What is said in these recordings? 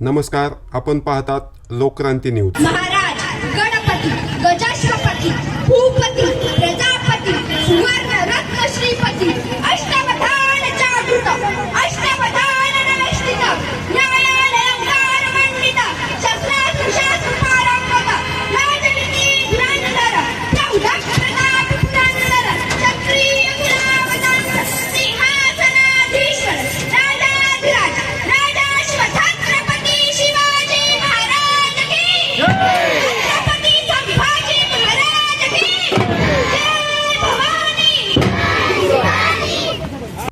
नमस्कार, आपण पाहतात लोकक्रांती न्यूज। महाराज गणपती गजाश्वपती भूपती प्रजापती सुवर्ण रत्न श्रीपती अष्टवधान जागृत अष्टवधान नमस्तित न्यायालंकार मंडित शस्त्रास्त्र शास्त्र पारंगत राजनीती धुरंधर प्रौढ प्रताप पुरंदर क्षत्रिय गुलाबदंड सिंहासनाधीश्वर राजाधिराज राजाश्वछत्रपती शिवाजी महाराज की छत्रपती संभाजी महाराज की जय भवानी।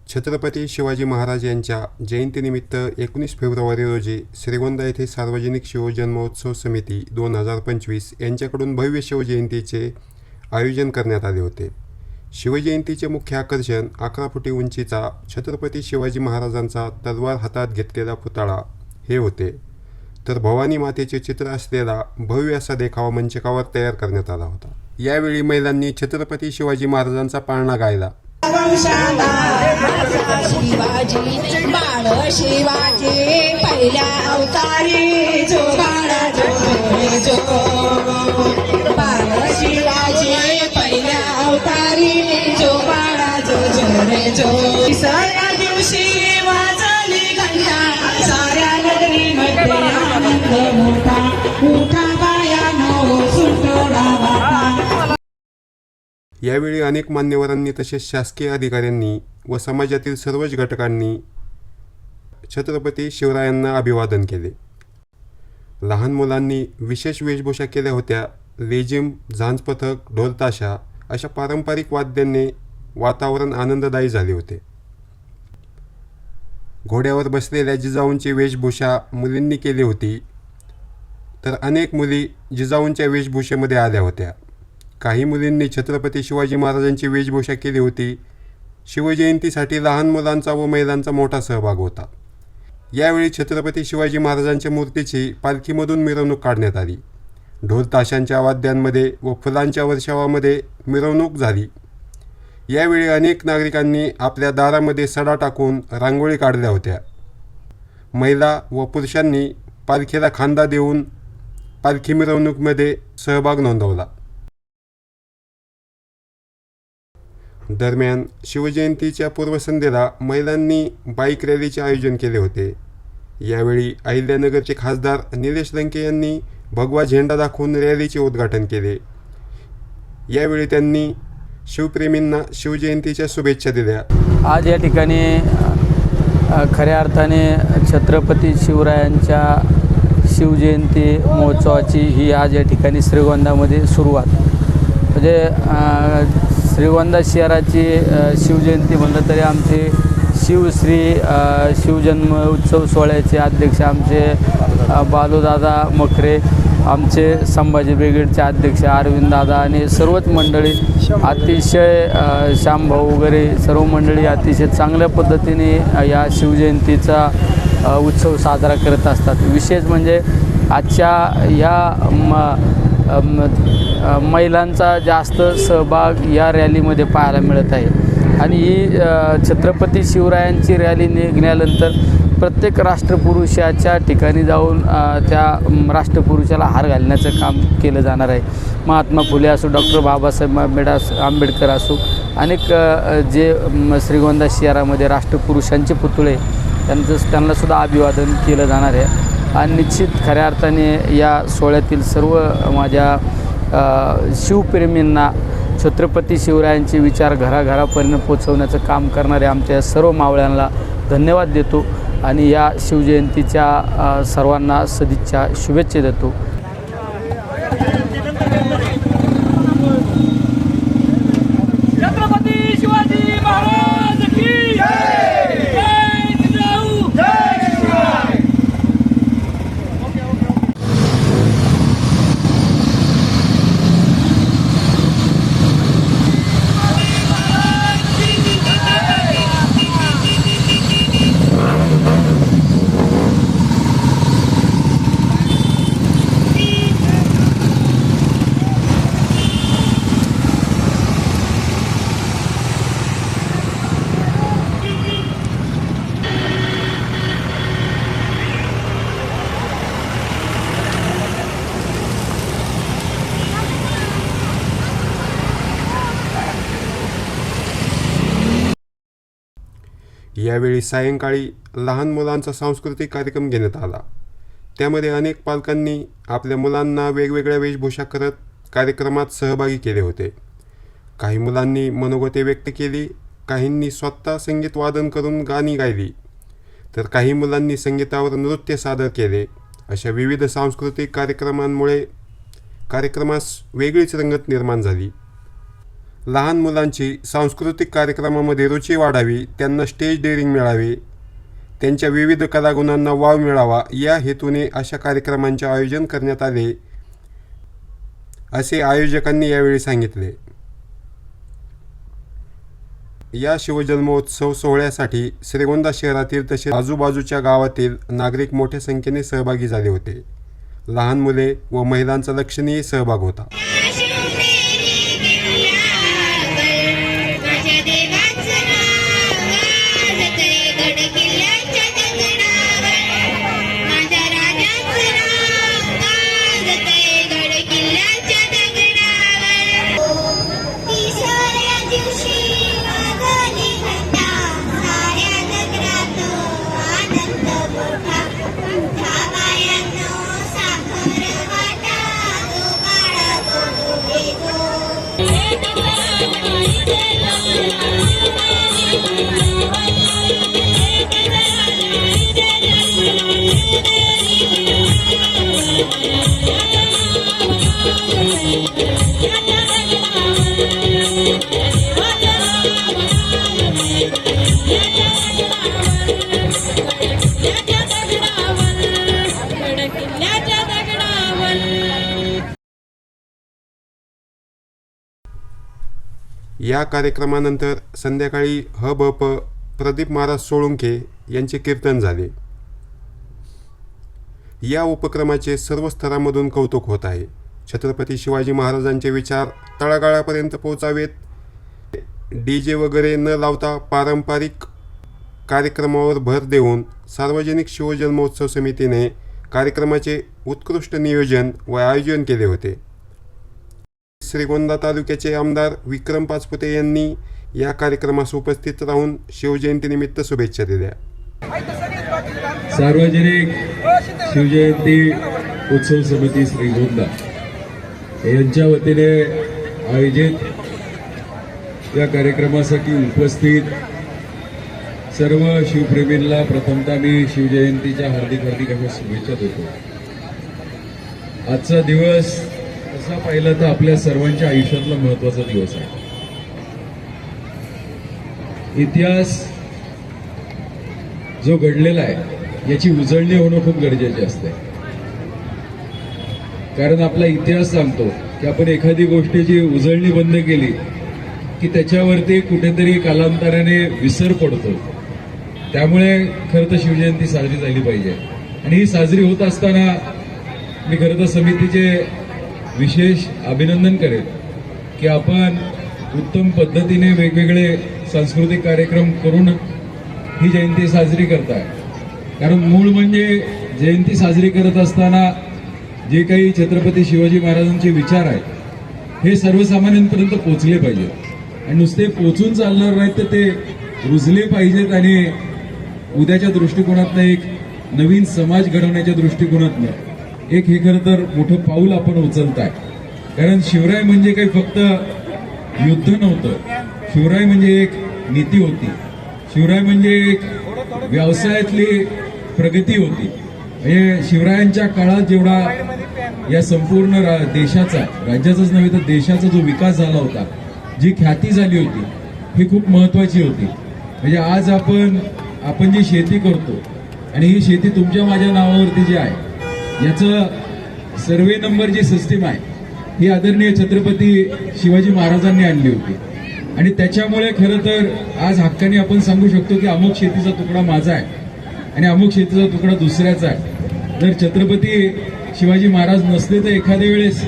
छत्रपती शिवाजी महाराज यांच्या जयंतीनिमित्त 19 फेब्रुवारी रोजी श्रीगोंदा येथे सार्वजनिक शिवजन्मोत्सव समिती 2025 यांच्याकडून भव्य शिवजयंतीचे आयोजन करण्यात आले होते। शिवजयंतीचे मुख्य आकर्षण 11 फुटी उंचीचा छत्रपती शिवाजी महाराजांचा तलवार हातात घेतलेला पुतळा हे होते, तर भवानी मातेचे चित्र असलेला भव्य असा देखावा मंचकावर तयार करण्यात आला होता। यावेळी महिलांनी छत्रपती शिवाजी महाराजांचा पाळणा गायला। शिवाजी बाळ शिवाजी पहिल्या अवतारी जो बाळा जो बाळ शिवाजी पहिल्या अवतारी जो बाळा जो साऱ्या दिवशी वाजली घंटा साऱ्या नगरीमध्ये आनंद मोठा मोठा बायानो सुटोडा वाटा। यावेळी अनेक मान्यवरांनी तसेच शासकीय अधिकाऱ्यांनी व समाजातील सर्वच घटकांनी छत्रपती शिवरायांना अभिवादन केले। लहान मुलांनी विशेष वेशभूषा केल्या होत्या। लेझिम, झांज पथक, ढोल ताशा अशा पारंपरिक वाद्यांनी वातावरण आनंददायी झाले होते। घोड्यावर बसलेल्या जिजाऊंची वेशभूषा मुलींनी केली होती, तर अनेक मुली जिजाऊंच्या वेशभूषेमध्ये आल्या होत्या। काही मुलींनी छत्रपती शिवाजी महाराजांची वेशभूषा केली होती। शिवजयंतीसाठी लहान मुलांचा व महिलांचा मोठा सहभाग होता। यावेळी छत्रपती शिवाजी महाराजांच्या मूर्तीची पालखीमधून मिरवणूक काढण्यात आली। ढोल ताशांच्या वाद्यांमध्ये व फुलांच्या वर्षावामध्ये मिरवणूक झाली। यावेळी अनेक नागरिकांनी आपल्या दारामध्ये सडा टाकून रांगोळी काढल्या होत्या। महिला व पुरुषांनी पालखीला खांदा देऊन पालखी मिरवणूकीमध्ये सहभाग नोंदवला। दरम्यान शिवजयंतीच्या पूर्वसंध्येला महिलांनी बाईक रॅलीचे आयोजन केले होते। यावेळी अहिल्यानगरचे खासदार निलेश लंके यांनी भगवा झेंडा दाखवून रॅलीचे उद्घाटन केले। यावेळी त्यांनी शिवप्रेमींना शिवजयंतीच्या शुभेच्छा दिल्या। आज या ठिकाणी खऱ्या अर्थाने छत्रपती शिवरायांच्या शिवजयंती महोत्सवाची ही आज या ठिकाणी श्रीगोंदामध्ये सुरुवात म्हणजे श्रीगोंदा शहराची शिवजयंती म्हणलं तरी आमचे शिवश्री शिवजन्म उत्सव सोहळ्याचे अध्यक्ष आमचे बालूदादा मखरे, आमचे संभाजी ब्रिगेडचे अध्यक्ष अरविंद दादा आणि सर्वच मंडळी अतिशय श्यामभाऊ वगैरे सर्व मंडळी अतिशय चांगल्या पद्धतीने या शिवजयंतीचा उत्सव साजरा करत असतात। विशेष म्हणजे आजच्या या महिलांचा जास्त सहभाग या रॅलीमध्ये पाहायला मिळत आहे आणि ही छत्रपती शिवरायांची रॅली निघाल्यानंतर प्रत्येक राष्ट्रपुरुषाच्या ठिकाणी जाऊन त्या राष्ट्रपुरुषाला हार घालण्याचं काम केलं जाणार आहे। महात्मा फुले असो, डॉक्टर बाबासाहेब आंबेडकर असो, अनेक जे श्रीगोंदा शहरामध्ये राष्ट्रपुरुषांचे पुतळे त्यांनासुद्धा अभिवादन केलं जाणार आहे आणि निश्चित खऱ्या अर्थाने या सोहळ्यातील सर्व माझ्या शिवप्रेमींना छत्रपती शिवरायांचे विचार घराघरापर्यंत पोचवण्याचं काम करणारे आमच्या सर्व मावळ्यांना धन्यवाद देतो आणि या शिवजयंतीच्या सर्वांना सदिच्छा शुभेच्छा देतो। छत्रपती शिवाजी महाराज की जय, जय जिजाऊ, जय शिवराय। यावेळी सायंकाळी लहान मुलांचा सांस्कृतिक कार्यक्रम घेण्यात आला. त्यामध्ये अनेक पालकांनी आपल्या मुलांना वेगवेगळ्या वेशभूषा करत कार्यक्रमात सहभागी केले होते. काही मुलांनी मनोगते व्यक्त केली, काहींनी स्वतः संगीत वादन करून गाणी गायली, तर काही मुलांनी संगीतावर नृत्य सादर केले. अशा विविध सांस्कृतिक कार्यक्रमांमुळे कार्यक्रमास वेगळीच रंगत निर्माण झाली. लहान मुलांची सांस्कृतिक कार्यक्रमामध्ये रुची वाढावी, त्यांना स्टेज डेअरिंग मिळावे, त्यांच्या विविध कलागुणांना वाव मिळावा या हेतूने अशा कार्यक्रमांचे आयोजन करण्यात आले, असे आयोजकांनी यावेळी सांगितले. या शिवजन्मोत्सव सोहळ्यासाठी श्रीगोंदा शहरातील तसेच आजूबाजूच्या गावातील नागरिक मोठ्या संख्येने सहभागी झाले होते. लहान मुले व महिलांचा लक्षणीय सहभाग होता. या कार्यक्रमानंतर संध्याकाळी ह.ब.प. प्रदीप महाराज सोळुंके यांचे कीर्तन झाले. या उपक्रमाचे सर्व स्तरांमधून कौतुक होत आहे. छत्रपती शिवाजी महाराजांचे विचार तळागाळापर्यंत पोहोचावेत, DJ वगैरे न लावता पारंपरिक कार्यक्रमावर भर देऊन सार्वजनिक शिवजन्मोत्सव समितीने कार्यक्रमाचे उत्कृष्ट नियोजन व आयोजन केले होते. श्रीगोंदा तालुक्याचे आमदार विक्रम पाचपुते यांनी या कार्यक्रमास उपस्थित राहून शिवजयंतीनिमित्त शुभेच्छा दिल्या. सार्वजनिक शिवजयंती उत्सव समिती श्रीगोंदा यांच्या वतीने आयोजित या कार्यक्रमासाठी उपस्थित सर्व शिवप्रेमींना प्रथमतः मी शिवजयंतीच्या हार्दिक अशा शुभेच्छा देतो. आजचा दिवस तसा पाहिला तर आपल्या सर्वांच्या आयुष्यातला महत्त्वाचा दिवस आहे. इतिहास जो घडलेला आहे याची उजळणी होणं खूप गरजेचे असते. कारण आपला इतिहास सांगतो की आपण एखादी गोष्टीची उजळणी बंद केली की त्याच्यावरती कुठेतरी कालांतराने विसर पडतो. त्यामुळे खरं तर शिवजयंती साजरी झाली पाहिजे. आणि ही साजरी होत असताना मी खरं तर समितीचे विशेष अभिनंदन करेन की आपण उत्तम पद्धतीने वेगवेगळे सांस्कृतिक कार्यक्रम करून ही जयंती साजरी करताय. कारण मूळ म्हणजे जयंती साजरी करत असताना जे काही छत्रपती शिवाजी महाराजांचे विचार आहेत हे सर्वसामान्यांपर्यंत पोचले पाहिजेत. आणि नुसते पोचून चालणार नाहीत तर ते रुजले पाहिजेत. आणि उद्याच्या दृष्टिकोनातनं एक नवीन समाज घडवण्याच्या दृष्टिकोनातनं एक हे खरं तर मोठं पाऊल आपण उचलताय. कारण शिवराय म्हणजे काही फक्त युद्ध नव्हतं, शिवराय म्हणजे एक नीती होती, शिवराय म्हणजे एक व्यवसायातली प्रगती होती. म्हणजे शिवरायांच्या काळात जेवढा या संपूर्ण देशाचा, राज्याचाच नव्हे तर देशाचा जो विकास झाला होता, जी ख्याती झाली होती ही खूप महत्वाची होती. म्हणजे आज आपण जी शेती करतो आणि ही शेती तुमच्या माझ्या नावावरती जी आहे याचं सर्वे नंबर जी सिस्टीम आहे ही आदरणीय छत्रपती शिवाजी महाराजांनी आणली होती. आणि त्याच्यामुळे खरं तर आज हक्काने आपण सांगू शकतो की अमुक शेतीचा तुकडा माझा आहे आणि अमुक शेतीचा तुकडा दुसऱ्याचा आहे. जर छत्रपती शिवाजी महाराज नसले तर एखाद्या वेळेस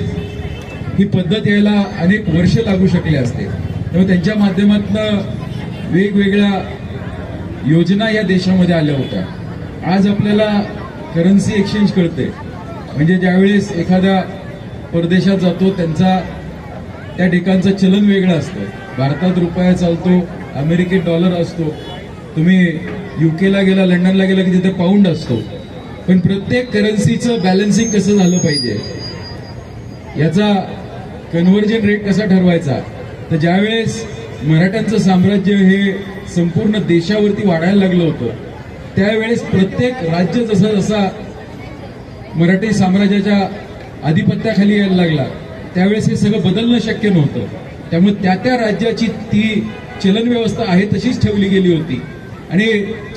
ही पद्धत यायला अनेक वर्ष लागू शकले असते. त्यामुळे त्यांच्या माध्यमातून वेगवेगळ्या योजना या देशामध्ये आल्या होत्या. आज आपल्याला करन्सी एक्सचेंज कळते. म्हणजे ज्यावेळेस एखाद्या परदेशात जातो त्या ठिकाणचं चलन वेगळं असतं. भारतात रुपया चालतो, अमेरिकेत डॉलर असतो. तुम्ही युकेला गेला, लंडनला गेला की तिथे पाऊंड असतो, पण प्रत्येक करन्सीचं बॅलन्सिंग कसं झालं पाहिजे, याचा कन्व्हर्जन रेट कसा ठरवायचा. तर ज्यावेळेस मराठ्यांचं साम्राज्य हे संपूर्ण देशावरती वाढायला लागलं होतं, त्यावेळेस प्रत्येक राज्य जसा जसा मराठी साम्राज्याच्या आधिपत्याखाली यायला लागला, त्यावेळेस हे सगळं बदलणं शक्य नव्हतं. त्यामुळे त्या त्या राज्याची ती चलन व्यवस्था आहे तशीच ठेवली गेली होती. आणि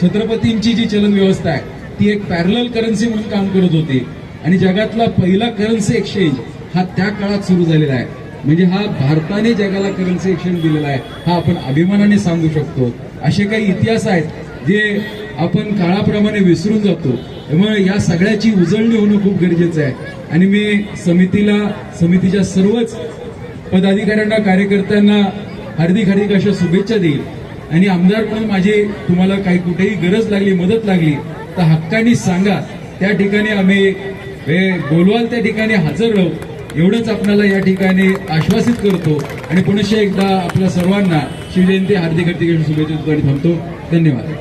छत्रपतींची जी चलन व्यवस्था आहे ती एक पॅरलल करन्सी म्हणून काम करत होती. आणि जगातला पहिला करन्सी एक्सचेंज हा त्या काळात सुरू झालेला आहे. म्हणजे हा भारताने जगाला करन्सी एक्सचेंज दिलेला आहे, हा आपण अभिमानाने सांगू शकतो. असे काही इतिहास आहेत जे आपण काळाप्रमाणे विसरून जातो. त्यामुळे या सगळ्याची उजळणी होणं खूप गरजेचं आहे. आणि मी समितीच्या सर्वच पदाधिकाऱ्यांना, कार्यकर्त्यांना हार्दिक हार्दिक अशा शुभेच्छा देईल. आणि आमदार म्हणून माझी तुम्हाला काही कुठेही गरज लागली, मदत लागली तर हक्काने सांगा. त्या ठिकाणी आम्ही बोलवाल त्या ठिकाणी हजर राहू, एवढंच आपल्याला या ठिकाणी आश्वासित करतो. आणि पुनश्च एकदा आपल्या सर्वांना शिवजयंती हार्दिक हार्दिक शुभेच्छा थांबतो. धन्यवाद.